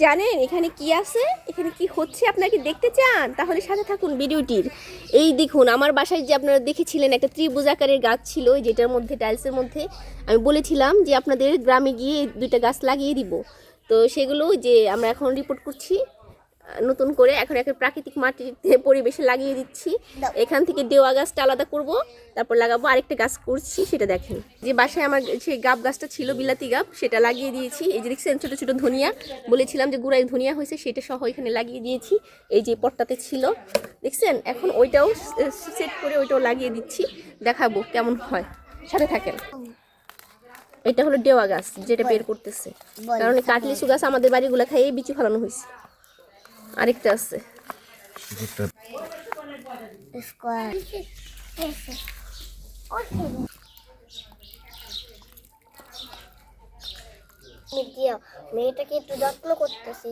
জানেন এখানে কি আছে, এখানে কি হচ্ছে আপনারা কি দেখতে চান? তাহলে সাথে থাকুন ভিডিওটির। এই দেখুন, আমার বাসায় যে আপনারা দেখেছিলেন একটা ত্রিভুজ আকারের গাছ ছিল, যেটার মধ্যে টাইলসের মধ্যে আমি বলেছিলাম যে আপনাদের গ্রামে গিয়ে দুইটা গাছ লাগিয়ে দিব। তো সেগুলো যে আমরা এখন রিপোর্ট করছি নতুন করে, এখন একটা প্রাকৃতিক মাটিতে পরিবেশে লাগিয়ে দিচ্ছি। এখান থেকে দেওয়া গাছটা আলাদা করব, তারপর লাগাবো। আরেকটা গাছ করছি, সেটা দেখেন। যে বাসায় আমার সেই গাব গাছটা ছিল, বিলাতি গাব, সেটা লাগিয়ে দিয়েছি। এই যে দেখছেন ছোটো ছোটো ধনিয়া, বলেছিলাম যে গুড়াই ধনিয়া হয়েছে, সেটা সহ এখানে লাগিয়ে দিয়েছি। এই যে পটটাতে ছিল দেখছেন, এখন ওইটাও সেট করে ওইটাও লাগিয়ে দিচ্ছি, দেখাবো কেমন হয়, সাথে থাকেন। এটা হলো দেওয়া গাছ, যেটা বের করতেছে, কারণ কাটলিচু গাছ আমাদের বাড়িগুলো খাইয়ে বিচি ফেলানো হয়েছে। আরেকটা আছে মেয়েটাকে একটু যত্ন করতেছি।